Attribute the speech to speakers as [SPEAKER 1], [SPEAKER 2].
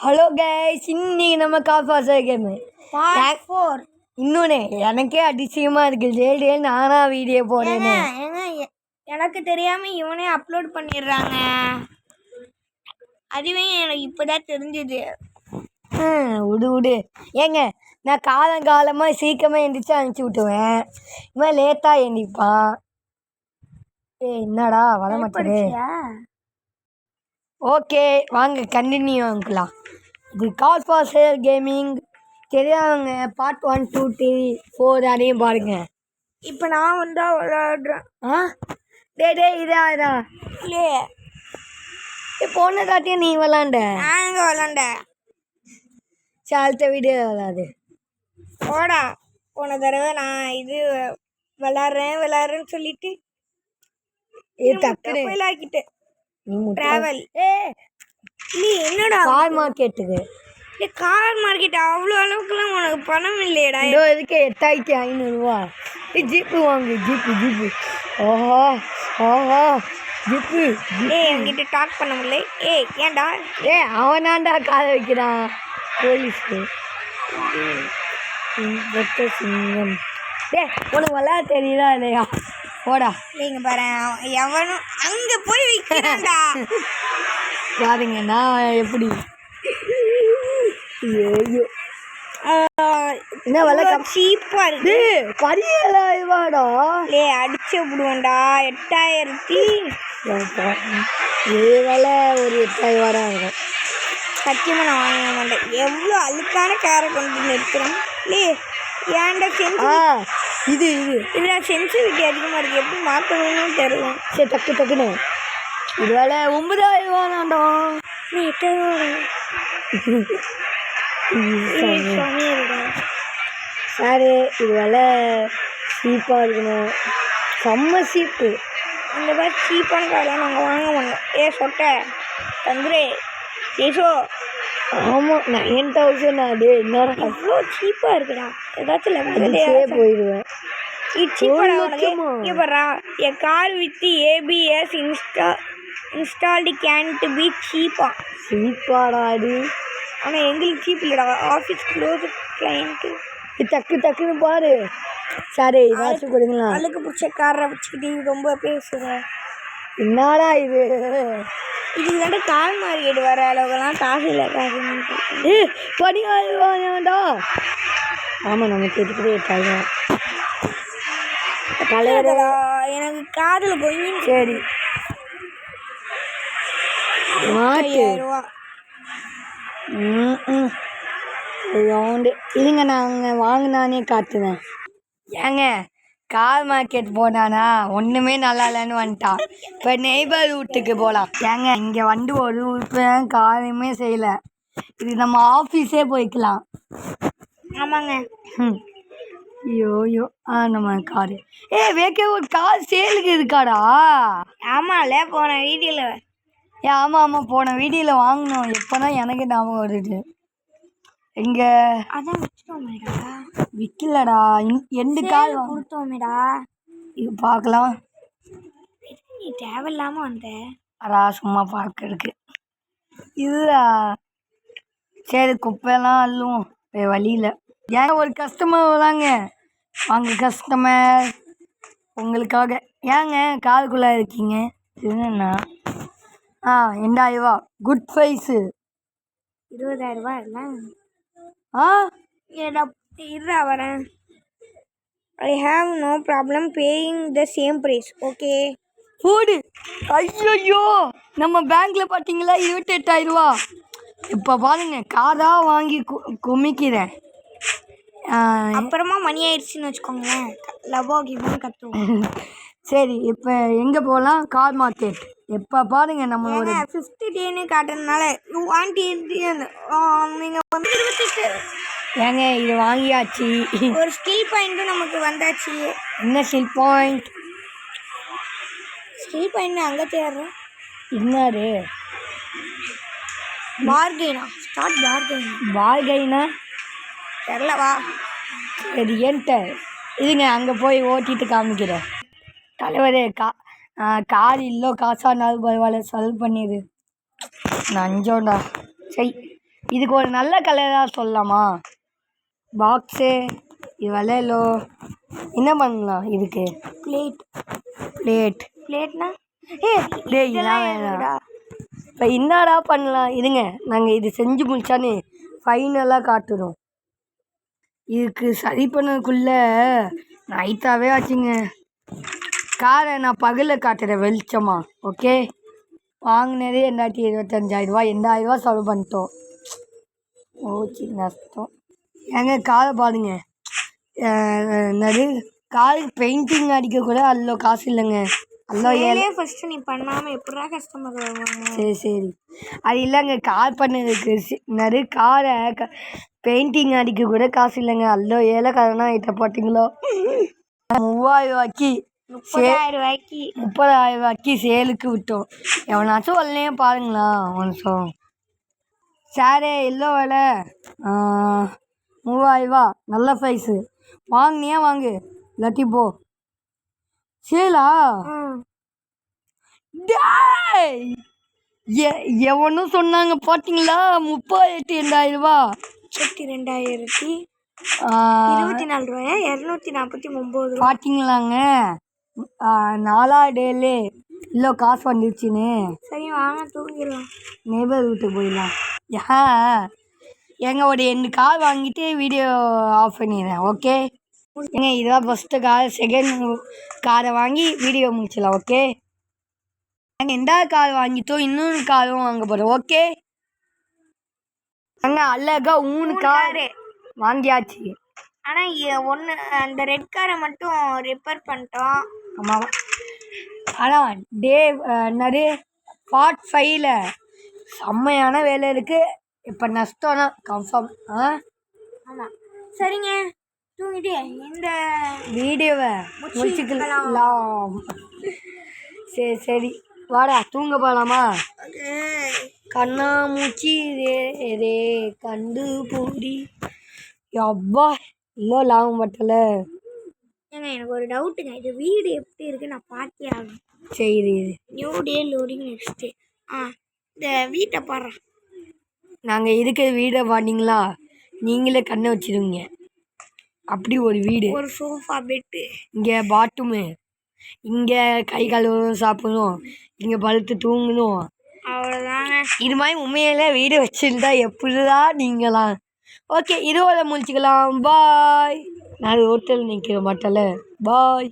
[SPEAKER 1] Hello guys, இன்னைக்கு நம்ம காஃபாசர் game
[SPEAKER 2] part 4.
[SPEAKER 1] இன்னொன்று எனக்கே அதிசயமாக இருக்குது. டே நானா வீடியோ போடுறேன்னு
[SPEAKER 2] எனக்கு தெரியாமல் இவனே அப்லோட் பண்ணிடுறாங்க. அதுவே எனக்கு இப்போதான் தெரிஞ்சுது.
[SPEAKER 1] விடு ஏங்க, நான் காலமாக சீக்கிரமாக எந்திரிச்சு அனுப்பிச்சி விட்டுவேன். இவன் லேட்டாக எந்திரிப்பான். என்னடா வர மாட்டேது. ஓகே, வாங்க கண்டினியூ ஆகலாம். இது காஃபாசர் கேமிங் தெரியாதவங்க பார்ட் 1, 2, 3, 4 அதையும் பாருங்க.
[SPEAKER 2] இப்போ நான் வந்தா விளையாடுறேன்.
[SPEAKER 1] டே இதா
[SPEAKER 2] இல்லையே,
[SPEAKER 1] போன தாட்டியும் நீ விளாண்ட.
[SPEAKER 2] நான் எங்கே விளாண்டேன்?
[SPEAKER 1] அடுத்த வீடியோ விளாடு.
[SPEAKER 2] போடா, போன தடவை நான் இது விளாட்றேன்னு சொல்லிட்டு
[SPEAKER 1] டக்குனு
[SPEAKER 2] ஆக்கிட்டேன்.
[SPEAKER 1] நீ
[SPEAKER 2] ட்ராவல் நீ என்னடா
[SPEAKER 1] கார் மார்க்கெட்டுக்கு?
[SPEAKER 2] கார் மார்க்கெட் அவ்வளோ அளவுக்குலாம் உனக்கு பணம் இல்லையடா.
[SPEAKER 1] இதுக்கு 8500 ஜீப்பு வாங்கு. ஜீப்பு ஓஹோ ஜீப்பு.
[SPEAKER 2] என்கிட்ட டாக் பண்ண முடியல. ஏன்டா?
[SPEAKER 1] அவனாண்டா காதை வைக்கிறான் போலீஸு. சிங்கம். உனக்கு விளையாட தெரியுதா இல்லையா? போடா.
[SPEAKER 2] நீங்க பாரு, எவனும் அங்க போய் வைக்கிறான்டா.
[SPEAKER 1] பாருங்க நான் எப்படி. ஐயோ, என்ன விலை
[SPEAKER 2] சீப்பா இருக்கு.
[SPEAKER 1] பரியலாடா.
[SPEAKER 2] அடிச்சு விடுவேன்டா. 8000
[SPEAKER 1] விலை ஒரு 8000 இருக்கும்.
[SPEAKER 2] சத்தியமா நான் வாங்க மாட்டேன். எவ்வளோ அழுக்கான காரை கொண்டு நிறுத்துறேன். ஏன்டா
[SPEAKER 1] இது
[SPEAKER 2] இதுல சென்சிட்டிவிட்டி அதிகமாக இருக்குது. எப்படி மாற்றணும்னு தெரியல.
[SPEAKER 1] சரி டக்குன்னு இது வேலை 9000
[SPEAKER 2] நீ 8000
[SPEAKER 1] சாரு. இது வேலை சீப்பாக இருக்கணும். செம்ம சீப்பு.
[SPEAKER 2] இந்த மாதிரி சீப்பான காரெலாம் நாங்கள் வாங்க மாட்டோம். சொட்டை தந்துரே ஏசோ.
[SPEAKER 1] ஆமாம், 9000 அது என்னடா
[SPEAKER 2] அவ்வளோ சீப்பாக இருக்குடா. ஏதாச்சும் லெவலே
[SPEAKER 1] போயிடுவேன்.
[SPEAKER 2] என் car with ABS installed can't be
[SPEAKER 1] சீப்பாடாது.
[SPEAKER 2] ஆனால் எங்களுக்கு சீப் இல்லைடா. Office close client.
[SPEAKER 1] டக்குன்னு பாரு. சரி ஏதாச்சும் கொடுங்களா?
[SPEAKER 2] அழுக்கு பிடிச்ச காரை வச்சுக்கிட்டு ரொம்ப பேசுகிறேன்.
[SPEAKER 1] என்னடா இது
[SPEAKER 2] இதுக்கு கார் மார்க்கெட் வர அளவுக்குலாம் காசு இல்லை. காசு
[SPEAKER 1] 20,000 ஆமாம், நம்ம கேட்டுக்கிட்டே இருக்காங்க.
[SPEAKER 2] தலைவரா எனக்கு காதில் போய்.
[SPEAKER 1] சரி இல்லைங்க, நாங்கள் வாங்கினானே காட்டுவேன். ஏங்க, கார் மார்க்கெட் போனானா ஒன்றுமே நல்லா இல்லைன்னு வந்துட்டான். இப்போ நெய்பர் வீட்டுக்கு போகலாம். ஏங்க, இங்கே வந்து ஒரு உறுப்பு காரியமே செய்யலை. இது நம்ம ஆஃபீஸே போய்க்கலாம்.
[SPEAKER 2] ஆமாங்க.
[SPEAKER 1] ஐயோ நம்ம காரு. வேக்கே ஒரு கார் சேலுக்கு இருக்காடா?
[SPEAKER 2] ஆமாம்ல, போன வீடியோவில்.
[SPEAKER 1] ஆமாம் போன வீடியோவில் வாங்கினோம். எப்போனா எனக்கு ஞாபகம் வருது. எங்கே
[SPEAKER 2] அதான் வச்சுட்டோமேடா.
[SPEAKER 1] விற்கலடா. எந்த கார்
[SPEAKER 2] கொடுத்தோமேடா.
[SPEAKER 1] இது பார்க்கலாம்.
[SPEAKER 2] நீ தேவையில்லாமல் வந்த.
[SPEAKER 1] அடா சும்மா பார்க்கறதுக்கு இதுடா. சரி குப்பையெல்லாம் அள்ளுவோம் வழியில். ஏன் ஒரு கஸ்டமர் வராங்க. வாங்க கஸ்டமர், உங்களுக்காக. ஏங்க காருக்குள்ளே இருக்கீங்க? என்னண்ணா? 2000 குட் ப்ரைஸு.
[SPEAKER 2] 20,000 இல்லை?
[SPEAKER 1] ஏடா
[SPEAKER 2] இருடா வரேன். I have no problem paying the same price. Okay
[SPEAKER 1] போடு. ஐயோ, நம்ம பேங்க்கில் பார்த்தீங்களா 28,000. இப்போ பாருங்க, காராக வாங்கி குமிக்கிறேன்.
[SPEAKER 2] அப்புறமா மணி ஆயிடுச்சுன்னு வச்சுக்கோங்களேன். லவ்வாகின்னு கற்றுவோம்.
[SPEAKER 1] சரி, இப்போ எங்கே போகலாம்? Car market. எப்போ பாருங்க நம்மளோட
[SPEAKER 2] 50th டேன்னு காட்டுறதுனால நீங்கள் வந்து 28.
[SPEAKER 1] ஏங்க இது வாங்கியாச்சு.
[SPEAKER 2] ஒரு ஸ்கில் பாயிண்ட்டும் நமக்கு வந்தாச்சு.
[SPEAKER 1] என்ன ஸ்கில் பாயிண்ட்?
[SPEAKER 2] ஸ்கில் பாயிண்ட் அங்கே தேடுறோம்.
[SPEAKER 1] இன்னாரு
[SPEAKER 2] பார்கெயினா? ஸ்டார்ட்
[SPEAKER 1] பார்கெயினா
[SPEAKER 2] தெரிலவா?
[SPEAKER 1] சரி என்கிட்ட இதுங்க, அங்கே போய் ஓட்டிட்டு காமிக்கிறேன். தலைவரே, கார் இல்லை காசானாலும் பரவாயில்ல, சால்வ் பண்ணிடு. நஞ்சோண்டா. சரி இதுக்கு ஒரு நல்ல கலராக சொல்லலாமா? பாக்ஸு இது விலையிலோ என்ன பண்ணலாம் இதுக்கு?
[SPEAKER 2] பிளேட்னா
[SPEAKER 1] டேய் இதெல்லாம் வேணாம். இப்போ என்னடா பண்ணலாம் இருங்க, நாங்கள் இது செஞ்சு முடிச்சானே ஃபைனலாக காட்டுறோம். இதுக்கு சரி பண்ணதுக்குள்ளே நைட்டாகவே ஆச்சுங்க. காரை நான் பகலில் காட்டுறேன் வெளிச்சமா. ஓகே, வாங்கினதே 25,000 8,000 செலவு பண்ணிட்டோம். ஓச்சு நஷ்டம். ஏங்க காரை பாருங்க. என்னது காருக்கு பெயிண்டிங் அடிக்க கூட அவ்வளோ காசு இல்லைங்க.
[SPEAKER 2] ஃபர்ஸ்ட் நீ பண்ணாம எப்படா கஸ்டமர் வருவாங்க?
[SPEAKER 1] சரி அது இல்லைங்க, கார் பண்ணதுக்கு என்னது காரை பெயிண்டிங் அடிக்க கூட காசு இல்லைங்க. அல்லோ ஏழைக்காரனா ஆகிட்ட பார்த்தீங்களோ. 30,000 சேலுக்கு விட்டோம். எவனாச்சும் வரலையே பாருங்களா ஒரு நிமிஷம். சாரே எல்லோ விலை 3000 நல்ல ப்ரைஸு. வாங்கினியா வாங்கு, இல்லாட்டி போ. சேலா டேய் எவனும் சொன்னாங்க பார்த்தீங்களா 32,000.
[SPEAKER 2] 32,024 249
[SPEAKER 1] பார்த்தீங்களாங்க. 4 டேலே இல்லை காசு வந்துருச்சுன்னு.
[SPEAKER 2] சரி வாங்க தூங்கிடலாம்.
[SPEAKER 1] நெய்பர் வீட்டுக்கு போயிடலாம். ஏங்க ஒரு 2 கார் வாங்கிட்டு வீடியோ ஆஃப் பண்ணிடுறேன். ஓகே ஏங்க, இதுதான் ஃபஸ்ட்டு கார். செகண்ட் காரை வாங்கி வீடியோ முடிச்சிடலாம். ஓகே, நாங்கள் எந்த கார் வாங்கிட்டோம், இன்னொரு காரும் வாங்க போகிறோம். ஓகே நாங்கள் அழகா 3 கார் வாங்கியாச்சு.
[SPEAKER 2] ஆனால் ஒன்று அந்த ரெட் காரை மட்டும் ரிப்பேர் பண்ணிட்டோம்.
[SPEAKER 1] ஆமாம், ஆனால் என்னது பார்ட் 5ல் செம்மையான வேலை இருக்குது. இப்போ நஷ்டம்னா கன்ஃபார்ம்.
[SPEAKER 2] ஆமாம் சரிங்க, தூங்கிட்டு இந்த
[SPEAKER 1] வீடியோவை முடிச்சுக்கலாம். சரி வாடா தூங்க போகலாமா? கண்ணாமூச்சி ரே கண்டு பூடி அப்பா இல்லை லாபம் பட்டல.
[SPEAKER 2] ஏங்க எனக்கு ஒரு டவுட்டுங்க, இது வீடு எப்படி இருக்குது நான் பார்த்தே ஆகணும்.
[SPEAKER 1] சரி,
[SPEAKER 2] நியூ டே லோடிங் நெக்ஸ்ட்டு. இந்த வீட்டை பாடுறேன்.
[SPEAKER 1] நாங்கள் இருக்கிற வீடை பார்த்தீங்களா, நீங்களே கண்ணை வச்சுருவீங்க. அப்படி ஒரு வீடு,
[SPEAKER 2] ஒரு சோஃபா பெட்டு,
[SPEAKER 1] இங்கே பாத்ரூமு, இங்கே கை கழுவணும், சாப்பிடணும், இங்கே படுத்து தூங்கணும்,
[SPEAKER 2] அவ்வளோதாங்க.
[SPEAKER 1] இது மாதிரி உண்மையிலே வீடு வச்சுருந்தா எப்படிதான் நீங்களாம். ஓகே இதோட முடிச்சுக்கலாம். பாய். நான் ரோட்டில் நிற்கிற மாட்டல. பாய்.